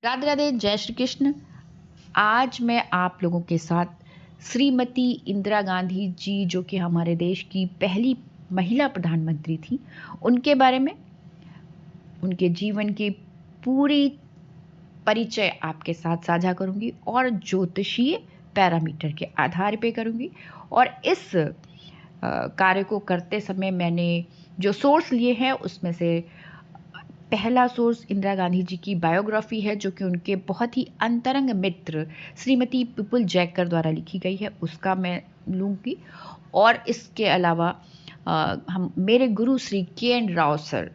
राधे राधे, जय श्री कृष्ण। आज मैं आप लोगों के साथ श्रीमती इंदिरा गांधी जी, जो कि हमारे देश की पहली महिला प्रधानमंत्री थी, उनके बारे में, उनके जीवन की पूरी परिचय आपके साथ साझा करूंगी और ज्योतिषीय पैरामीटर के आधार पे करूंगी। और इस कार्य को करते समय मैंने जो सोर्स लिए हैं उसमें से पहला सोर्स इंदिरा गांधी जी की बायोग्राफी है, जो कि उनके बहुत ही अंतरंग मित्र श्रीमती पिपुल जैकर द्वारा लिखी गई है, उसका मैं लूँगी। और इसके अलावा हम मेरे गुरु श्री के एन राव सर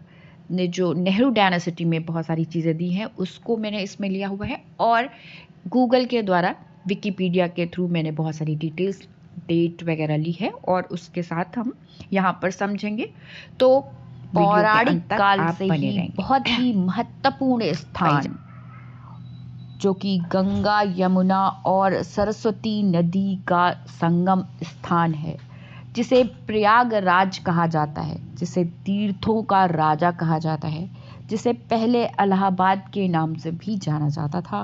ने जो नेहरू डायनासिटी में बहुत सारी चीज़ें दी हैं उसको मैंने इसमें लिया हुआ है, और गूगल के द्वारा विकिपीडिया के थ्रू मैंने बहुत सारी डिटेल्स, डेट वगैरह ली है और उसके साथ हम यहाँ पर समझेंगे। तो पौराणिक काल से ही बहुत ही महत्वपूर्ण स्थान, जो कि गंगा, यमुना और सरस्वती नदी का संगम स्थान है, जिसे प्रयागराज कहा जाता है, जिसे तीर्थों का राजा कहा जाता है, जिसे पहले इलाहाबाद के नाम से भी जाना जाता था।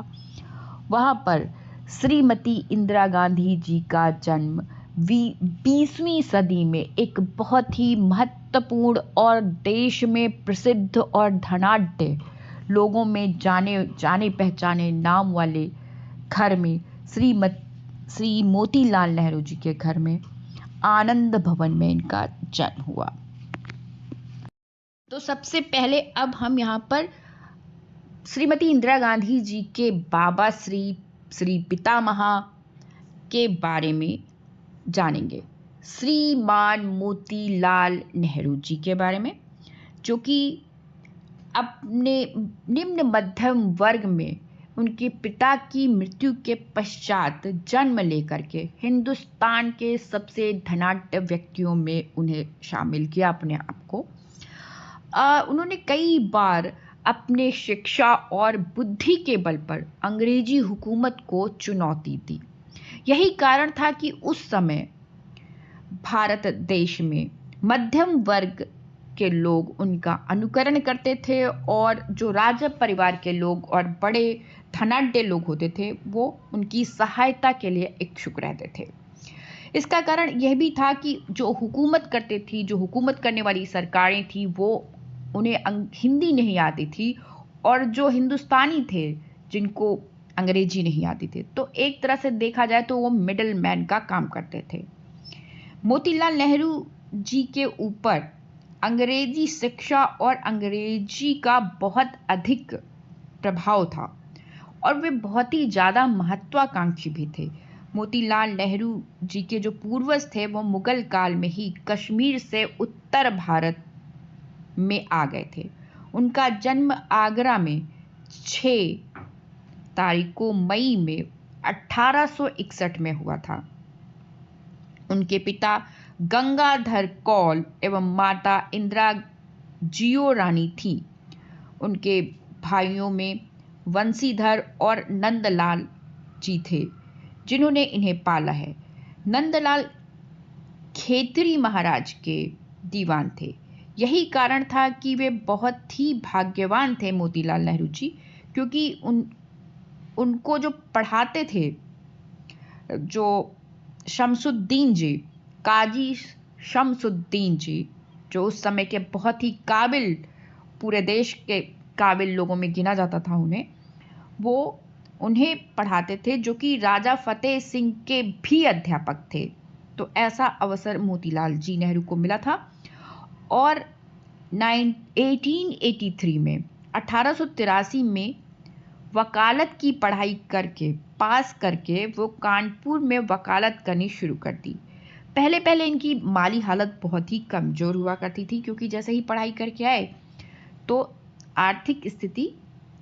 वहाँ पर श्रीमती इंदिरा गांधी जी का जन्म 20वीं सदी में एक बहुत ही महत्वपूर्ण और देश में प्रसिद्ध और धनाढ्य लोगों में जाने पहचाने नाम वाले घर में, श्री मोतीलाल नेहरू जी के घर में, आनंद भवन में इनका जन्म हुआ। तो सबसे पहले अब हम यहाँ पर श्रीमती इंदिरा गांधी जी के बाबा श्री पितामहा के बारे में जानेंगे, श्रीमान मोतीलाल नेहरू जी के बारे में, जो कि अपने निम्न मध्यम वर्ग में उनके पिता की मृत्यु के पश्चात जन्म लेकर के हिंदुस्तान के सबसे धनाढ्य व्यक्तियों में उन्हें शामिल किया अपने आप को। उन्होंने कई बार अपने शिक्षा और बुद्धि के बल पर अंग्रेजी हुकूमत को चुनौती दी। यही कारण था कि उस समय भारत देश में मध्यम वर्ग के लोग उनका अनुकरण करते थे, और जो राजा परिवार के लोग और बड़े धनाढ्य लोग होते थे वो उनकी सहायता के लिए इच्छुक रहते थे। इसका कारण यह भी था कि जो हुकूमत करते थी, जो हुकूमत करने वाली सरकारें थी, वो उन्हें हिंदी नहीं आती थी, और जो हिंदुस्तानी थे जिनको अंग्रेजी नहीं आती थी, तो एक तरह से देखा जाए तो वो मिडल मैन का काम करते थे। मोतीलाल नेहरू जी के ऊपर अंग्रेजी शिक्षा और अंग्रेजी का बहुत अधिक प्रभाव था, और वे बहुत ही ज़्यादा महत्वाकांक्षी भी थे। मोतीलाल नेहरू जी के जो पूर्वज थे वो मुगल काल में ही कश्मीर से उत्तर भारत में आ गए थे। उनका जन्म आगरा में 6 तारीख को मई में 1861 में हुआ था। उनके पिता गंगाधर कौल एवं माता इंदिरा जियो रानी थी। उनके भाइयों में वंशीधर और नंदलाल जी थे, जिन्होंने इन्हें पाला है। नंदलाल खेतरी महाराज के दीवान थे। यही कारण था कि वे बहुत ही भाग्यवान थे मोतीलाल नेहरू जी, क्योंकि उनको जो पढ़ाते थे, जो शमसुद्दीन जी, काजी शमसुद्दीन जी, जो उस समय के बहुत ही काबिल, पूरे देश के काबिल लोगों में गिना जाता था वो उन्हें पढ़ाते थे, जो कि राजा फतेह सिंह के भी अध्यापक थे। तो ऐसा अवसर मोतीलाल जी नेहरू को मिला था, और 1883 में 1883 में वकालत की पढ़ाई करके पास करके वो कानपुर में वकालत करनी शुरू कर दी। पहले पहले इनकी माली हालत बहुत ही कमज़ोर हुआ करती थी, क्योंकि जैसे ही पढ़ाई करके आए तो आर्थिक स्थिति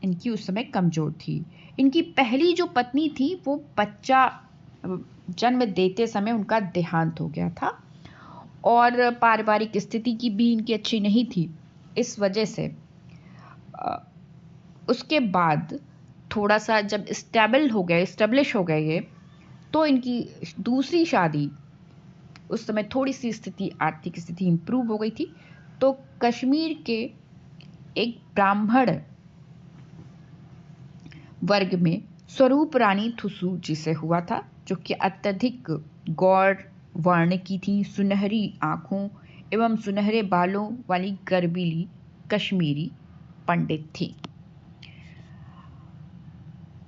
इनकी उस समय कमज़ोर थी। इनकी पहली जो पत्नी थी वो बच्चा जन्म देते समय उनका देहांत हो गया था, और पारिवारिक स्थिति की भी इनकी अच्छी नहीं थी। इस वजह से उसके बाद थोड़ा सा जब स्टेब्लिश हो गए ये, तो इनकी दूसरी शादी, उस समय थोड़ी सी आर्थिक स्थिति इम्प्रूव हो गई थी, तो कश्मीर के एक वर्ग में स्वरूप रानी थुसू जी से हुआ था, जो कि अत्यधिक गौर वर्ण की थी, सुनहरी आंखों एवं सुनहरे बालों वाली गर्वीली कश्मीरी पंडित थी।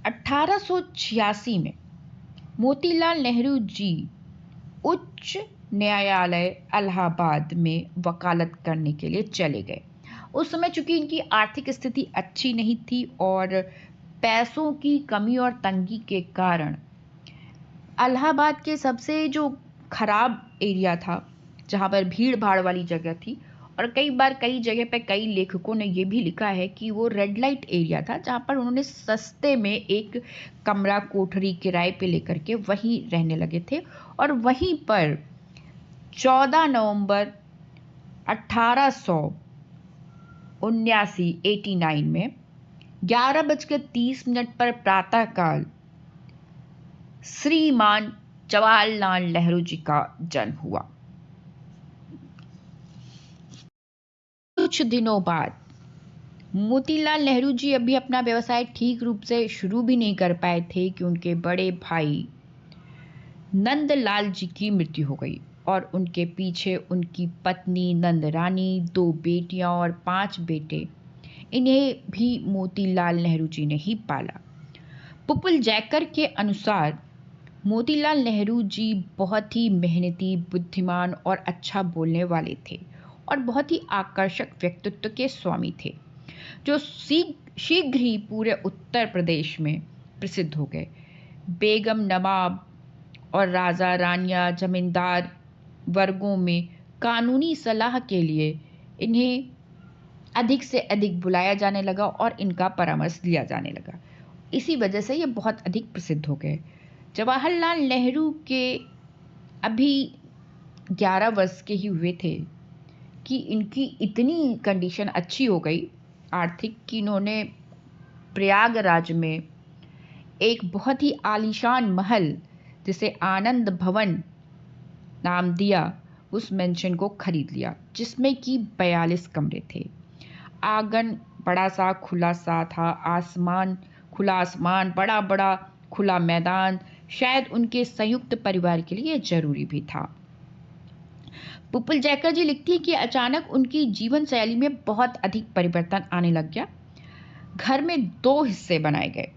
1886 में मोतीलाल नेहरू जी उच्च न्यायालय इलाहाबाद में वकालत करने के लिए चले गए। उस समय चूंकि इनकी आर्थिक स्थिति अच्छी नहीं थी और पैसों की कमी और तंगी के कारण इलाहाबाद के सबसे जो खराब एरिया था, जहाँ पर भीड़ भाड़ वाली जगह थी, और कई बार कई जगह पे कई लेखकों ने ये भी लिखा है कि वो रेड लाइट एरिया था, जहाँ पर उन्होंने सस्ते में एक कमरा कोठरी किराए पे लेकर के वहीं रहने लगे थे। और वहीं पर 14 नवंबर 1889 में 11:30 पर प्रातःकाल श्रीमान जवाहरलाल नेहरू जी का जन्म हुआ। कुछ दिनों बाद मोतीलाल नेहरू जी अभी अपना व्यवसाय ठीक रूप से शुरू भी नहीं कर पाए थे कि उनके बड़े भाई नंदलाल जी की मृत्यु हो गई और उनके पीछे उनकी पत्नी नंदरानी, 2 बेटियां और 5 बेटे। इन्हें भी मोतीलाल नेहरू जी ने ही पाला। पुपुल जैकर के अनुसार मोतीलाल नेहरू जी बहुत ही मेहनती, बुद्धिमान और अच्छा बोलने वाले थे और बहुत ही आकर्षक व्यक्तित्व के स्वामी थे, जो शीघ्र ही पूरे उत्तर प्रदेश में प्रसिद्ध हो गए। बेगम नवाब और राजा रानियां जमींदार वर्गों में कानूनी सलाह के लिए इन्हें अधिक से अधिक बुलाया जाने लगा और इनका परामर्श लिया जाने लगा। इसी वजह से ये बहुत अधिक प्रसिद्ध हो गए। जवाहरलाल नेहरू के अभी 11 वर्ष के ही हुए थे कि इनकी इतनी कंडीशन अच्छी हो गई आर्थिक कि इन्होंने प्रयागराज में एक बहुत ही आलीशान महल, जिसे आनंद भवन नाम दिया, उस मेंशन को खरीद लिया, जिसमें कि 42 कमरे थे। आंगन बड़ा सा खुला सा था, खुला आसमान, बड़ा बड़ा खुला मैदान, शायद उनके संयुक्त परिवार के लिए जरूरी भी था। पुपुल जैकर जी लिखती है कि अचानक उनकी जीवन शैली में बहुत अधिक परिवर्तन आने लग गया। घर में 2 हिस्से बनाए गए,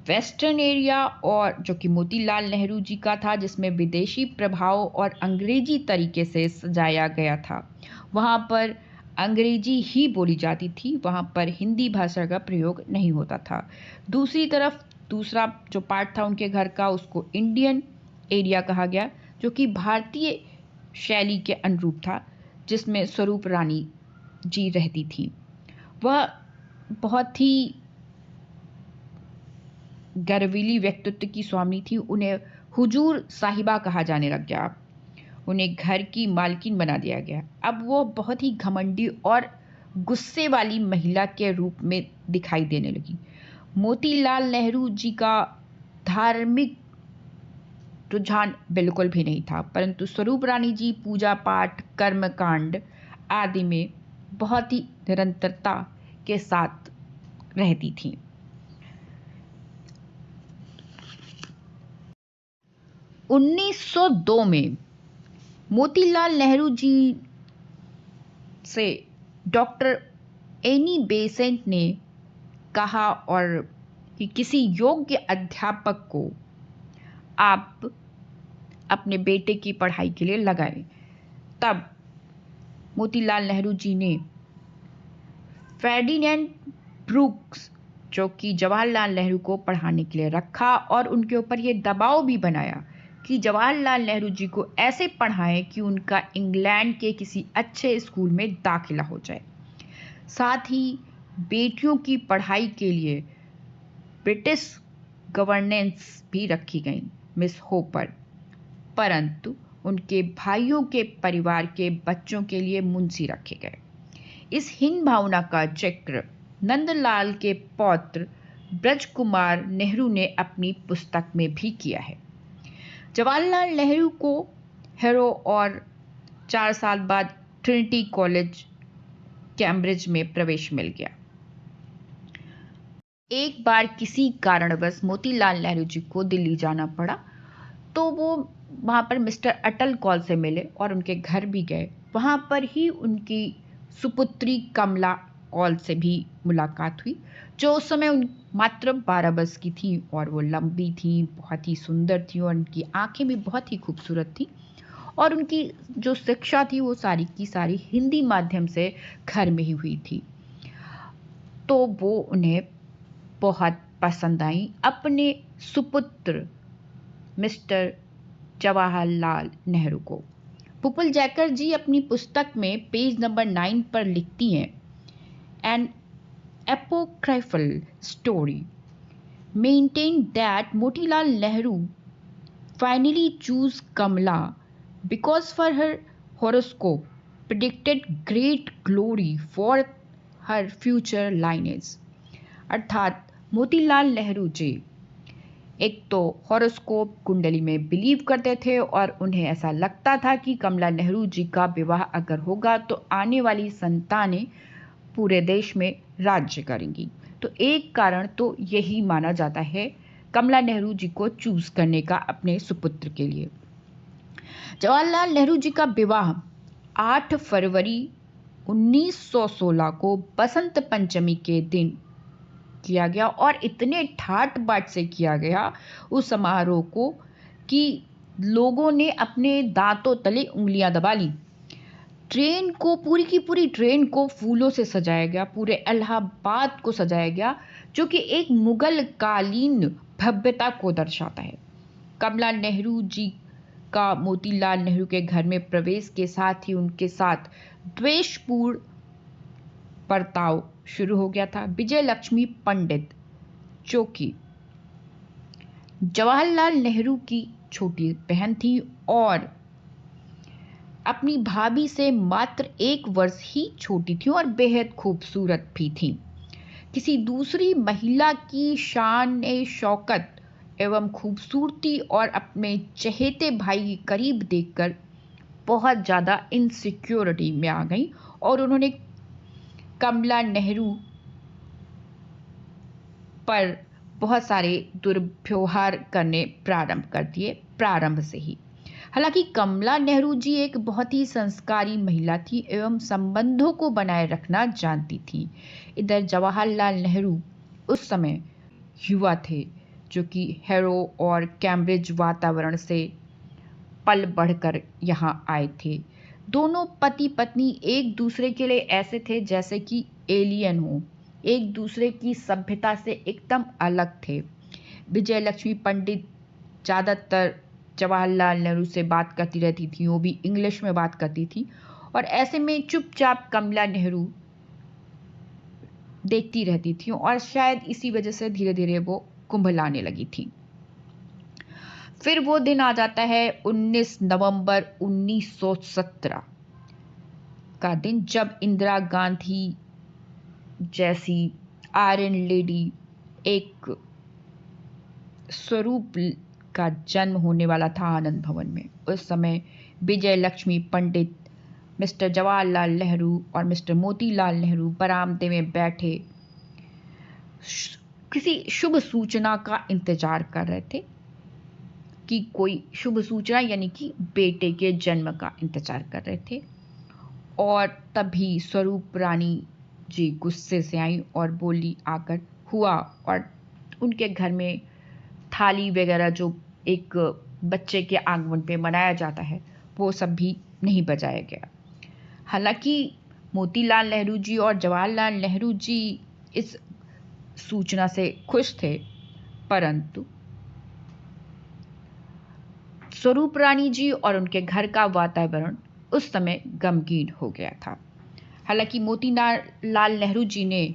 वेस्टर्न एरिया, और जो कि मोतीलाल नेहरू जी का था, जिसमें विदेशी प्रभाव और अंग्रेजी तरीके से सजाया गया था। वहाँ पर अंग्रेजी ही बोली जाती थी, वहाँ पर हिंदी भाषा का प्रयोग नहीं होता था। दूसरी तरफ दूसरा जो पार्ट था उनके घर का, उसको इंडियन एरिया कहा गया, जो कि भारतीय शैली के अनुरूप था, जिसमें स्वरूप रानी जी रहती थी। वह बहुत ही गर्वीली व्यक्तित्व की स्वामी थी। उन्हें हुजूर साहिबा कहा जाने लग गया, उन्हें घर की मालकिन बना दिया गया। अब वो बहुत ही घमंडी और गुस्से वाली महिला के रूप में दिखाई देने लगी। मोतीलाल नेहरू जी का धार्मिक रुझान बिल्कुल भी नहीं था, परंतु स्वरूप रानी जी पूजा पाठ, कर्मकांड आदि में बहुत ही निरंतरता के साथ रहती थी। 1902 में मोतीलाल नेहरू जी से डॉक्टर एनी बेसेंट ने कहा और कि किसी योग्य अध्यापक को आप अपने बेटे की पढ़ाई के लिए लगाएं। तब मोतीलाल नेहरू जी ने फर्डिनेंड ब्रूक्स, जो कि जवाहरलाल नेहरू को पढ़ाने के लिए रखा, और उनके ऊपर यह दबाव भी बनाया कि जवाहरलाल नेहरू जी को ऐसे पढ़ाएं कि उनका इंग्लैंड के किसी अच्छे स्कूल में दाखिला हो जाए। साथ ही बेटियों की पढ़ाई के लिए ब्रिटिश गवर्नेंस भी रखी गई, मिस होपर, परंतु उनके भाइयों के परिवार के बच्चों के लिए मुंशी रखे गए। इस हीन भावना का जिक्र नंदलाल के पौत्र ब्रजकुमार नेहरू ने अपनी पुस्तक में भी किया है। जवाहरलाल नेहरू को हैरो और 4 साल बाद ट्रिनिटी कॉलेज कैम्ब्रिज में प्रवेश मिल गया। एक बार किसी कारणवश मोतीलाल नेहरू जी को दिल्ली जाना पड़ा, तो वो वहाँ पर मिस्टर अटल कौल से मिले और उनके घर भी गए। वहाँ पर ही उनकी सुपुत्री कमला कौल से भी मुलाकात हुई, जो उस समय मात्र 12 वर्ष की थी और वो लंबी थी, बहुत ही सुंदर थी और उनकी आंखें भी बहुत ही खूबसूरत थी। और उनकी जो शिक्षा थी वो सारी की सारी हिंदी माध्यम से घर में ही हुई थी। तो वो उन्हें बहुत पसंद आई अपने सुपुत्र मिस्टर जवाहरलाल नेहरू को। पुपुल जैकर जी अपनी पुस्तक में पेज नंबर 9 पर लिखती हैं, N apocryphal story maintained that Motilal Nehru finally chose Kamala because for her horoscope predicted great glory for her future lineage। अर्थात मोतीलाल नेहरू जी एक तो हॉरोस्कोप कुंडली में बिलीव करते थे और उन्हें ऐसा लगता था कि कमला नेहरू जी का विवाह अगर होगा तो आने वाली संतानें पूरे देश में राज्य करेंगी। तो एक कारण तो यही माना जाता है कमला नेहरू जी को चूज करने का अपने सुपुत्र के लिए। जवाहरलाल नेहरू जी का विवाह 8 फरवरी 1916 को बसंत पंचमी के दिन किया गया और इतने ठाट बाट से किया गया उस समारोह को कि लोगों ने अपने दांतों तले उंगलियां दबा ली। ट्रेन को पूरी की पूरी ट्रेन को फूलों से सजाया गया, पूरे इलाहाबाद को सजाया गया, जो कि एक मुगल कालीन भव्यता को दर्शाता है। कमला नेहरू जी का मोतीलाल नेहरू के घर में प्रवेश के साथ ही उनके साथ द्वेषपूर्ण बर्ताव शुरू हो गया था। विजय लक्ष्मी पंडित, जो कि जवाहरलाल नेहरू की छोटी बहन थी और अपनी भाभी से मात्र 1 वर्ष ही छोटी थी और बेहद खूबसूरत भी थी, किसी दूसरी महिला की शान शौकत एवं खूबसूरती और अपने चहेते भाई के करीब देखकर बहुत ज़्यादा इनसिक्योरिटी में आ गई और उन्होंने कमला नेहरू पर बहुत सारे दुर्व्यवहार करने प्रारंभ कर दिए प्रारंभ से ही। हालांकि कमला नेहरू जी एक बहुत ही संस्कारी महिला थी एवं संबंधों को बनाए रखना जानती थी। इधर जवाहरलाल नेहरू उस समय युवा थे, जो कि हैरो और कैम्ब्रिज वातावरण से पल बढ़कर यहाँ आए थे। दोनों पति पत्नी एक दूसरे के लिए ऐसे थे जैसे कि एलियन हो, एक दूसरे की सभ्यता से एकदम अलग थे। विजय लक्ष्मी पंडित ज़्यादातर जवाहरलाल नेहरू से बात करती रहती थी, वो भी इंग्लिश में बात करती थी और ऐसे में चुपचाप कमला नेहरू देखती रहती थी और शायद इसी वजह से धीरे धीरे वो कुंभलाने लगी थी। फिर वो दिन आ जाता है 19 नवंबर 1917 का दिन, जब इंदिरा गांधी जैसी आयरन लेडी एक स्वरूप का जन्म होने वाला था आनंद भवन में। उस समय विजय लक्ष्मी पंडित, मिस्टर जवाहरलाल नेहरू और मिस्टर मोतीलाल नेहरू बरामदे में बैठे किसी शुभ सूचना का इंतजार कर रहे थे कि कोई शुभ सूचना यानी कि बेटे के जन्म का इंतजार कर रहे थे। और तभी स्वरूप रानी जी गुस्से से आई और बोली आकर हुआ, और उनके घर में थाली वगैरह जो एक बच्चे के आगमन पे मनाया जाता है वो सब भी नहीं बजाया गया। हालांकि मोतीलाल नेहरू जी और जवाहरलाल नेहरू जी इस सूचना से खुश थे, परंतु स्वरूप रानी जी और उनके घर का वातावरण उस समय गमगीन हो गया था। हालांकि मोतीलाल नेहरू जी ने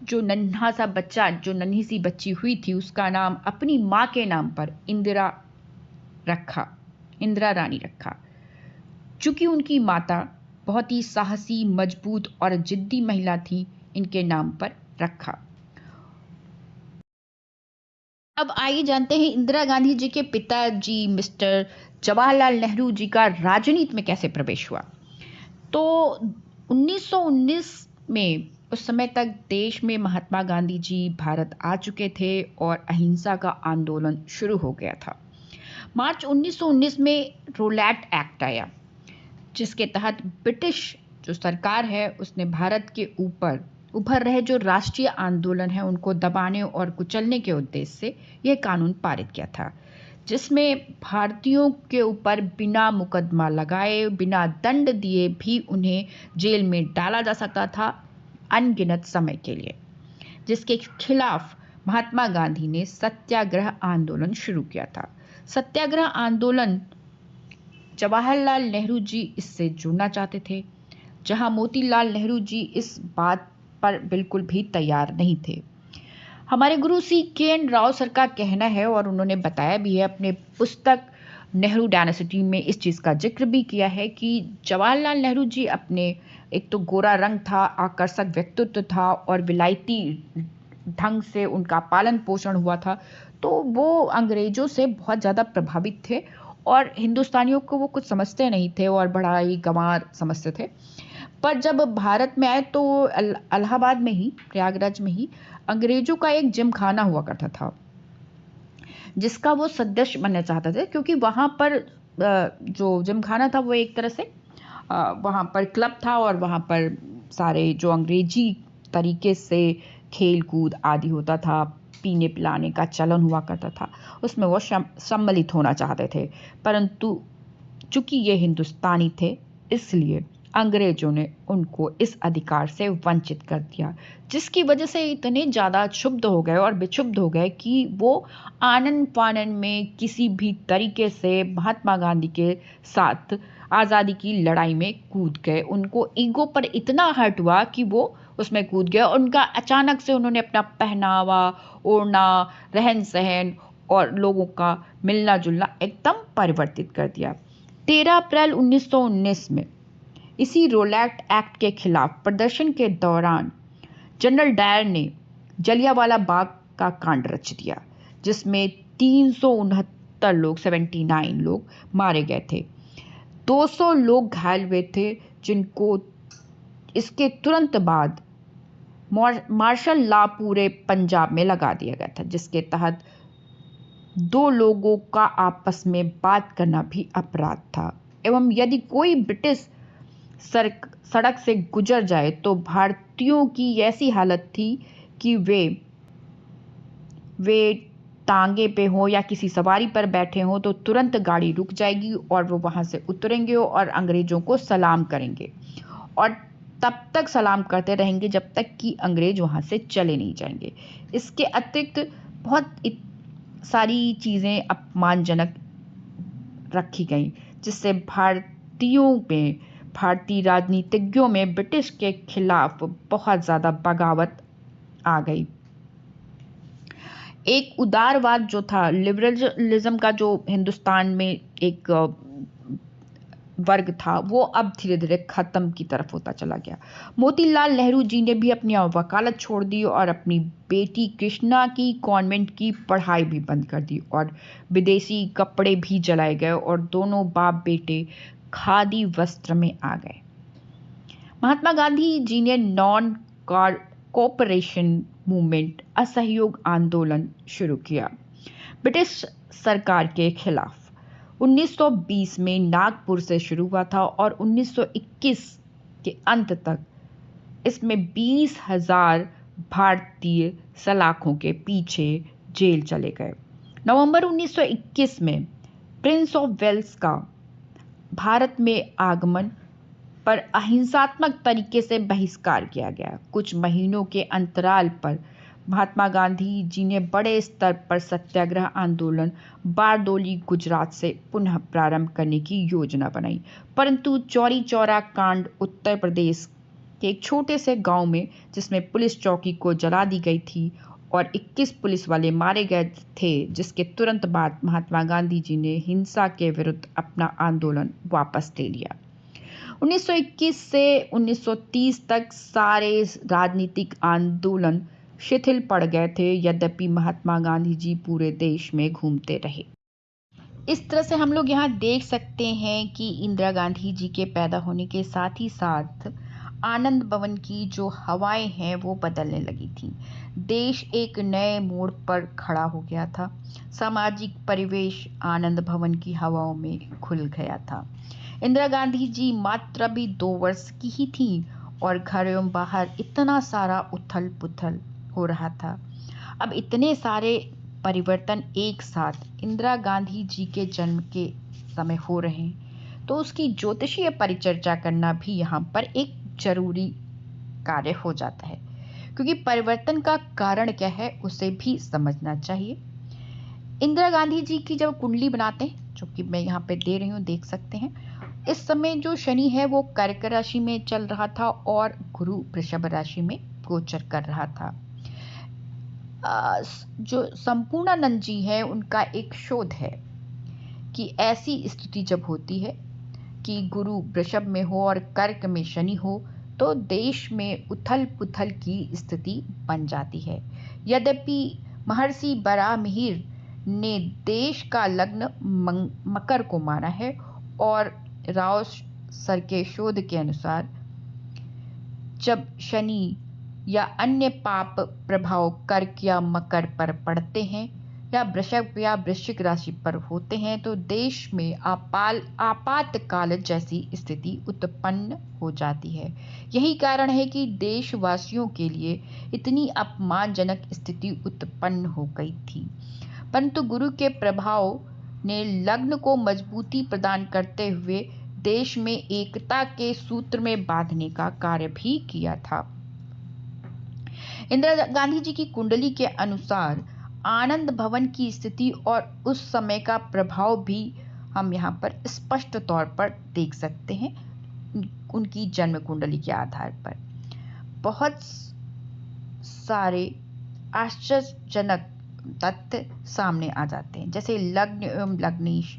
जो नन्हा सा बच्चा, जो नन्ही सी बच्ची हुई थी, उसका नाम अपनी माँ के नाम पर इंदिरा रानी रखा। चूंकि उनकी माता बहुत ही साहसी, मजबूत और जिद्दी महिला थी, इनके नाम पर रखा। अब आइए जानते हैं इंदिरा गांधी जी के पिताजी मिस्टर जवाहरलाल नेहरू जी का राजनीति में कैसे प्रवेश हुआ। तो 1919 में उस समय तक देश में महात्मा गांधी जी भारत आ चुके थे और अहिंसा का आंदोलन शुरू हो गया था। मार्च 1919 में रोलैट एक्ट आया, जिसके तहत ब्रिटिश जो सरकार है उसने भारत के ऊपर उभर रहे जो राष्ट्रीय आंदोलन है उनको दबाने और कुचलने के उद्देश्य से यह कानून पारित किया था, जिसमें भारतीयों के ऊपर बिना मुकदमा लगाए, बिना दंड दिए भी उन्हें जेल में डाला जा सकता था अनगिनत समय के लिए, जिसके खिलाफ महात्मा गांधी ने सत्याग्रह आंदोलन शुरू किया था। सत्याग्रह आंदोलन जवाहरलाल नेहरू जी इससे जुड़ना चाहते थे, जहां मोतीलाल नेहरू जी इस बात पर बिल्कुल भी तैयार नहीं थे। हमारे गुरु C.K.N. राव सर का कहना है और उन्होंने बताया भी है अपने पुस्तक नेहरू डायनेसिटी में इस चीज़ का जिक्र भी किया है कि जवाहरलाल नेहरू जी अपने एक तो गोरा रंग था, आकर्षक व्यक्तित्व था और विलायती ढंग से उनका पालन पोषण हुआ था, तो वो अंग्रेजों से बहुत ज़्यादा प्रभावित थे और हिंदुस्तानियों को वो कुछ समझते नहीं थे और बड़ा ही गंवार समझते थे। पर जब भारत में आए तो इलाहाबाद में ही, प्रयागराज में ही अंग्रेजों का एक जिमखाना हुआ करता था, जिसका वो सदस्य बनना चाहते थे, क्योंकि वहाँ पर जो जिमखाना था वो एक तरह से वहाँ पर क्लब था और वहाँ पर सारे जो अंग्रेजी तरीके से खेल कूद आदि होता था, पीने पिलाने का चलन हुआ करता था, उसमें वो सम्मिलित होना चाहते थे। परंतु चूंकि ये हिंदुस्तानी थे, इसलिए अंग्रेजों ने उनको इस अधिकार से वंचित कर दिया, जिसकी वजह से इतने ज़्यादा क्षुब्ध हो गए और विक्षुब्ध हो गए कि वो आनन फानन में किसी भी तरीके से महात्मा गांधी के साथ आज़ादी की लड़ाई में कूद गए। उनको ईगो पर इतना हर्ट हुआ कि वो उसमें कूद गए और उनका अचानक से उन्होंने अपना पहनावा, ओढ़ना, रहन सहन और लोगों का मिलना जुलना एकदम परिवर्तित कर दिया। 13 अप्रैल 1919 में इसी रोलैट एक्ट के खिलाफ प्रदर्शन के दौरान जनरल डायर ने जलियांवाला बाग का कांड रच दिया, जिसमें 369 लोग 79 लोग मारे गए थे, 200 लोग घायल हुए थे, जिनको इसके तुरंत बाद मार्शल लॉ पूरे पंजाब में लगा दिया गया था, जिसके तहत 2 लोगों का आपस में बात करना भी अपराध था एवं यदि कोई ब्रिटिश सड़क से गुजर जाए तो भारतीयों की ऐसी हालत थी कि वे टांगे पे हो या किसी सवारी पर बैठे हो तो तुरंत गाड़ी रुक जाएगी और वो वहां से उतरेंगे और अंग्रेजों को सलाम करेंगे और तब तक सलाम करते रहेंगे जब तक कि अंग्रेज वहां से चले नहीं जाएंगे। इसके अतिरिक्त बहुत सारी चीज़ें अपमानजनक रखी गई, जिससे भारतीय राजनीतिज्ञों में ब्रिटिश के खिलाफ बहुत ज़्यादा बगावत आ गई। एक उदारवाद जो था, लिबरलिज्म का जो हिंदुस्तान में एक वर्ग था, वो अब धीरे धीरे खत्म की तरफ होता चला गया। मोतीलाल नेहरू जी ने भी अपनी वकालत छोड़ दी और अपनी बेटी कृष्णा की कॉन्वेंट की पढ़ाई भी बंद कर दी और विदेशी कपड़े भी जलाए गए और दोनों बाप बेटे खादी वस्त्र में आ गए। महात्मा गांधी जी ने नॉन कोऑपरेशन मूवमेंट, असहयोग आंदोलन शुरू किया ब्रिटिश सरकार के खिलाफ। 1920 में नागपुर से शुरू हुआ था और 1921 के अंत तक इसमें 20,000 भारतीय सलाखों के पीछे जेल चले गए। नवंबर 1921 में प्रिंस ऑफ वेल्स का भारत में आगमन पर अहिंसात्मक तरीके से बहिष्कार किया गया। कुछ महीनों के अंतराल पर महात्मा गांधी जी ने बड़े स्तर पर सत्याग्रह आंदोलन बारदोली, गुजरात से पुनः प्रारंभ करने की योजना बनाई, परंतु चौरी चौरा कांड उत्तर प्रदेश के एक छोटे से गांव में, जिसमें पुलिस चौकी को जला दी गई थी और 21 पुलिस वाले मारे गए थे, जिसके तुरंत बाद महात्मा गांधी जी ने हिंसा के विरुद्ध अपना आंदोलन वापस ले लिया। 1921 से 1930 तक सारे राजनीतिक आंदोलन शिथिल पड़ गए थे, यद्यपि महात्मा गांधी जी पूरे देश में घूमते रहे। इस तरह से हम लोग यहाँ देख सकते हैं कि इंदिरा गांधी जी के पैदा होने के साथ ही साथ आनंद भवन की जो हवाएं हैं वो बदलने लगी थी। देश एक नए मोड़ पर खड़ा हो गया था। सामाजिक परिवेश आनंद भवन की हवाओं में खुल गया था। इंदिरा गांधी जी मात्र भी 2 वर्ष की ही थी और घर एवं बाहर इतना सारा उथल पुथल हो रहा था। अब इतने सारे परिवर्तन एक साथ इंदिरा गांधी जी के जन्म के समय हो रहे हैं, तो उसकी ज्योतिषीय परिचर्चा करना भी यहाँ पर एक जरूरी कार्य हो जाता है, क्योंकि परिवर्तन का कारण क्या है उसे भी समझना चाहिए। इंदिरा गांधी जी की जब कुंडली बनाते हैं, जो कि मैं यहाँ पे दे रही हूँ, देख सकते हैं, इस समय जो शनि है वो कर्क राशि में चल रहा था और गुरु वृषभ राशि में गोचर कर रहा था। जो संपूर्णानंद जी है उनका एक शोध है कि ऐसी स्थिति जब होती है कि गुरु वृषभ में हो और कर्क में शनि हो तो देश में उथल पुथल की स्थिति बन जाती है। यद्यपि महर्षि बराहमिहिर ने देश का लग्न मकर को माना है और राव सर के शोध के अनुसार जब शनि या अन्य पाप प्रभाव कर्क या मकर पर पड़ते हैं या वृषभ या वृश्चिक राशि पर होते हैं तो देश में आपातकाल जैसी स्थिति उत्पन्न हो जाती है। यही कारण है कि देशवासियों के लिए इतनी अपमानजनक स्थिति उत्पन्न हो गई थी। परंतु गुरु के प्रभाव ने लग्न को मजबूती प्रदान करते हुए देश में एकता के सूत्र में बांधने का कार्य भी किया था। इंदिरा गांधी जी की कुंडली के अनुसार आनंद भवन की स्थिति और उस समय का प्रभाव भी हम यहाँ पर स्पष्ट तौर पर देख सकते हैं उनकी जन्म कुंडली के आधार पर। बहुत सारे आश्चर्यजनक तथ्य सामने आ जाते हैं, जैसे लग्न एवं लग्नेश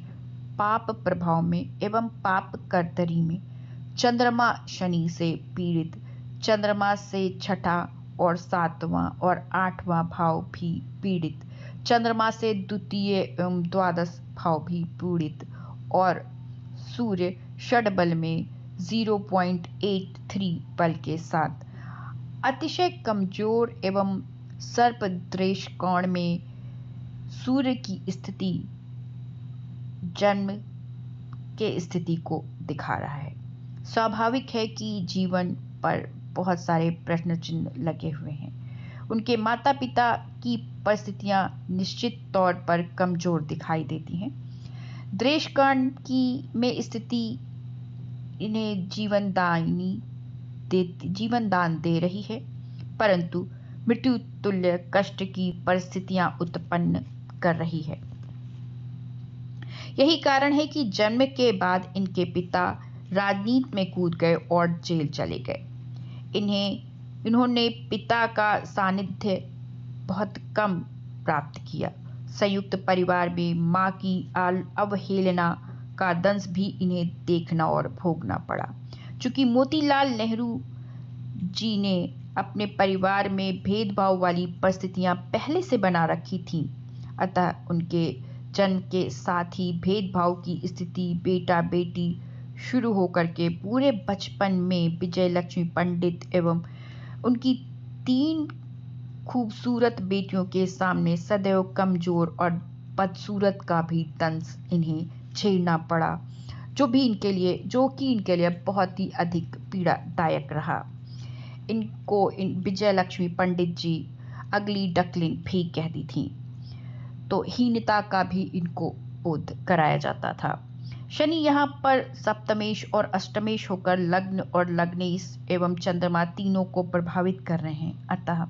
पाप प्रभाव में एवं पाप कर्तरी में चंद्रमा शनि से पीड़ित, चंद्रमा से छठा और 7वां और 8वां भाव भी पीड़ित, चंद्रमा से द्वितीय एवं द्वादश भाव भी पीड़ित और सूर्य षडबल में 0.83 बल के साथ अतिशय कमजोर एवं सर्पदृश कोण में सूर्य की स्थिति जन्म के स्थिति को दिखा रहा है। स्वाभाविक है कि जीवन पर बहुत सारे प्रश्न चिन्ह लगे हुए हैं। उनके माता पिता की परिस्थितियां निश्चित तौर पर कमजोर दिखाई देती हैं। दृष्कर्ण की में स्थिति इन्हें जीवन दान दे रही है, परंतु मृत्यु तुल्य कष्ट की परिस्थितियां उत्पन्न कर रही है। यही कारण है कि जन्म के बाद इनके पिता राजनीति में कूद गए और जेल चले गए। इन्होंने पिता का सानिध्य बहुत कम प्राप्त किया। संयुक्त परिवार में मां की अवहेलना का दंश भी इन्हें देखना और भोगना पड़ा। चूंकि मोतीलाल नेहरू जी ने अपने परिवार में भेदभाव वाली परिस्थितियां पहले से बना रखी थीं, अतः उनके जन्म के साथ ही भेदभाव की स्थिति बेटा बेटी शुरू होकर के पूरे बचपन में विजय लक्ष्मी पंडित एवं उनकी 3 खूबसूरत बेटियों के सामने सदैव कमजोर और बदसूरत का भी दंश इन्हें झेलना पड़ा, जो कि इनके लिए बहुत ही अधिक पीड़ादायक रहा। विजय लक्ष्मी पंडित जी अगली डकलिन भी कहती थी, तो हीनता का भी इनको बोध कराया जाता था। शनि यहाँ पर सप्तमेश और अष्टमेश होकर लग्न और लग्नेश एवं चंद्रमा तीनों को प्रभावित कर रहे हैं, अतः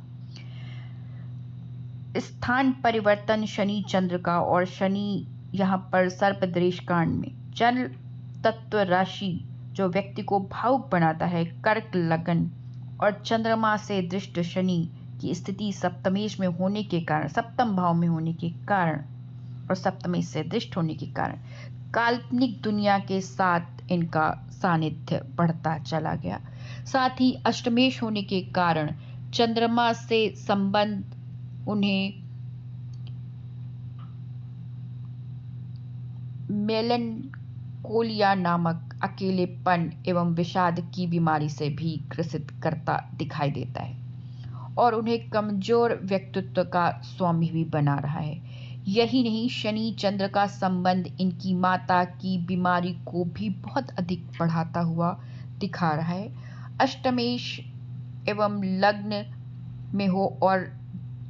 स्थान परिवर्तन शनि चंद्र का और शनि यहाँ पर सर्पदृश कांड में जल तत्व राशि जो व्यक्ति को भावुक बनाता है कर्क लगन और चंद्रमा से दृष्ट शनि की स्थिति सप्तमेश में होने के कारण, सप्तम भाव में होने के कारण और सप्तमेश से दृष्ट होने के कारण काल्पनिक दुनिया के साथ इनका सानिध्य बढ़ता चला गया। साथ ही अष्टमेश होने के कारण चंद्रमा से संबंध उन्हें मेलनकोलिया नामक अकेलेपन एवं विषाद की बीमारी से भी ग्रसित करता दिखाई देता है और उन्हें कमजोर व्यक्तित्व का स्वामी भी बना रहा है। यही नहीं, शनि चंद्र का संबंध इनकी माता की बीमारी को भी बहुत अधिक बढ़ाता हुआ दिखा रहा है। अष्टमेश एवं लग्न में हो और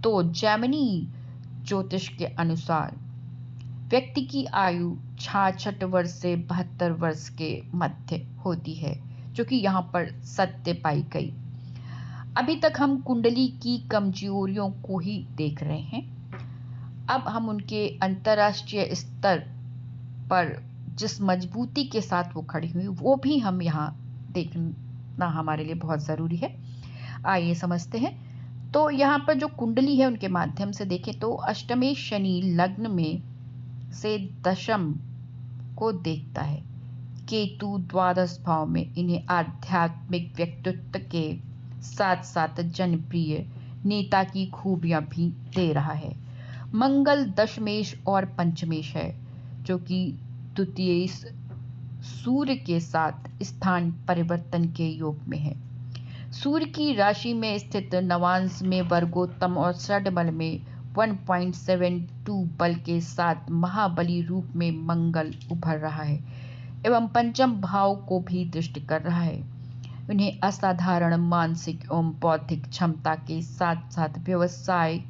तो जैमिनी ज्योतिष के अनुसार व्यक्ति की आयु 66 वर्ष से 72 वर्ष के मध्य होती है, जो कि यहाँ पर सत्य पाई गई। अभी तक हम कुंडली की कमजोरियों को ही देख रहे हैं। अब हम उनके अंतर्राष्ट्रीय स्तर पर जिस मजबूती के साथ वो खड़ी हुई वो भी हम यहाँ देखना हमारे लिए बहुत ज़रूरी है। आइए समझते हैं। तो यहाँ पर जो कुंडली है उनके माध्यम से देखें तो अष्टमेश शनि लग्न में से दशम को देखता है। केतु द्वादश भाव में इन्हें आध्यात्मिक व्यक्तित्व के साथ साथ जनप्रिय नेता की खूबियां भी दे रहा है। मंगल दशमेश और पंचमेश है, जो कि द्वितीय सूर्य के साथ स्थान परिवर्तन के योग में है। सूर्य की राशि में स्थित नवांश में वर्गोत्तम और षडबल में 1.72 बल के साथ महाबली रूप में मंगल उभर रहा है एवं पंचम भाव को भी दृष्टि कर रहा है। उन्हें असाधारण मानसिक एवं बौद्धिक क्षमता के साथ साथ व्यवसाय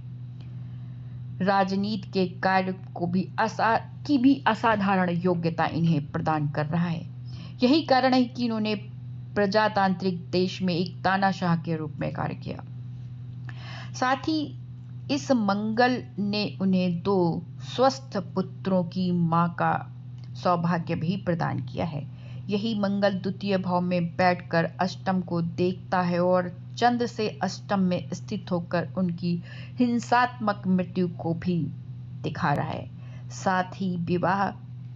राजनीति के कार्य को भी असाधारण योग्यता इन्हें प्रदान कर रहा है। यही कारण है कि इन्होंने प्रजातांत्रिक देश में एक तानाशाह के रूप में कार्य किया। साथ ही इस मंगल ने उन्हें 2 स्वस्थ पुत्रों की मां का सौभाग्य भी प्रदान किया है। यही मंगल द्वितीय भाव में बैठकर अष्टम को देखता है और चंद्र से अष्टम में स्थित होकर उनकी हिंसात्मक मृत्यु को भी दिखा रहा है। साथ ही विवाह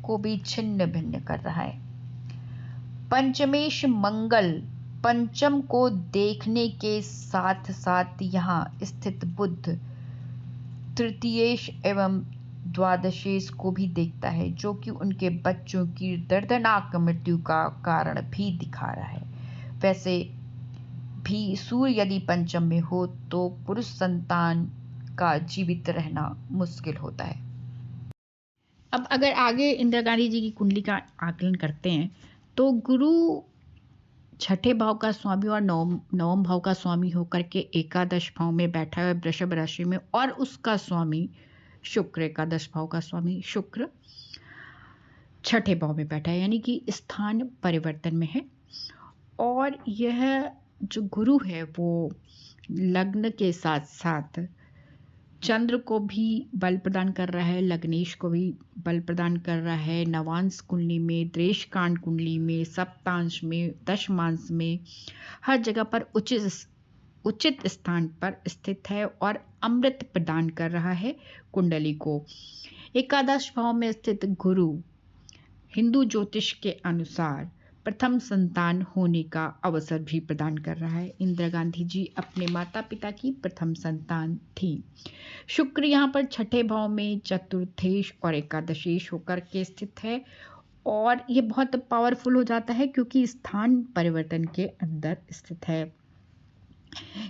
को भी छिन्न भिन्न कर रहा है। पंचमेश मंगल पंचम को देखने के साथ साथ यहाँ स्थित बुध तृतीयेश एवं द्वादशेश को भी देखता है, जो कि उनके बच्चों की दर्दनाक मृत्यु का कारण भी दिखा रहा है। वैसे भी सूर्य यदि पंचम में हो तो पुरुष संतान का जीवित रहना मुश्किल होता है। अब अगर आगे इंदिरा गांधी जी की कुंडली का आकलन करते हैं तो गुरु छठे भाव का स्वामी और नवम भाव का स्वामी होकर के एकादश भाव में बैठा है वृषभ राशि में, और उसका स्वामी शुक्र, एकादश भाव का स्वामी शुक्र छठे भाव में बैठा है, यानी कि स्थान परिवर्तन में है। और यह जो गुरु है वो लग्न के साथ साथ चंद्र को भी बल प्रदान कर रहा है, लग्नेश को भी बल प्रदान कर रहा है। नवांश कुंडली में, द्रेशकांड कुंडली में, सप्तांश में, दशमांश में, हर जगह पर उचित स्थान पर स्थित है और अमृत प्रदान कर रहा है कुंडली को। एकादश भाव में स्थित गुरु हिंदू ज्योतिष के अनुसार प्रथम संतान होने का अवसर भी प्रदान कर रहा है। इंदिरा गांधी जी अपने माता पिता की प्रथम संतान थी। शुक्र यहाँ पर छठे भाव में चतुर्थेश और एकादशेश होकर के स्थित है और ये बहुत पावरफुल हो जाता है क्योंकि स्थान परिवर्तन के अंदर स्थित है।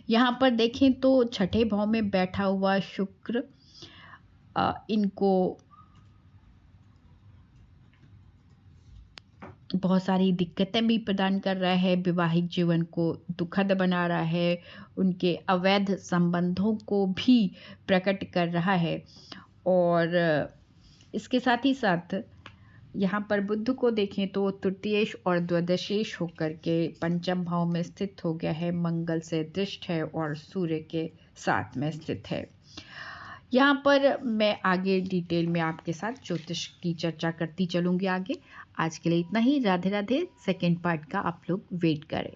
यहाँ पर देखें तो छठे भाव में बैठा हुआ शुक्र इनको बहुत सारी दिक्कतें भी प्रदान कर रहा है, वैवाहिक जीवन को दुखद बना रहा है, उनके अवैध संबंधों को भी प्रकट कर रहा है। और इसके साथ ही साथ यहाँ पर बुध को देखें तो तृतीयेश और द्वादशेश होकर के पंचम भाव में स्थित हो गया है, मंगल से दृष्ट है और सूर्य के साथ में स्थित है। यहाँ पर मैं आगे डिटेल में आपके साथ ज्योतिष की चर्चा करती चलूँगी आगे। आज के लिए इतना ही। राधे राधे। सेकेंड पार्ट का आप लोग वेट करें।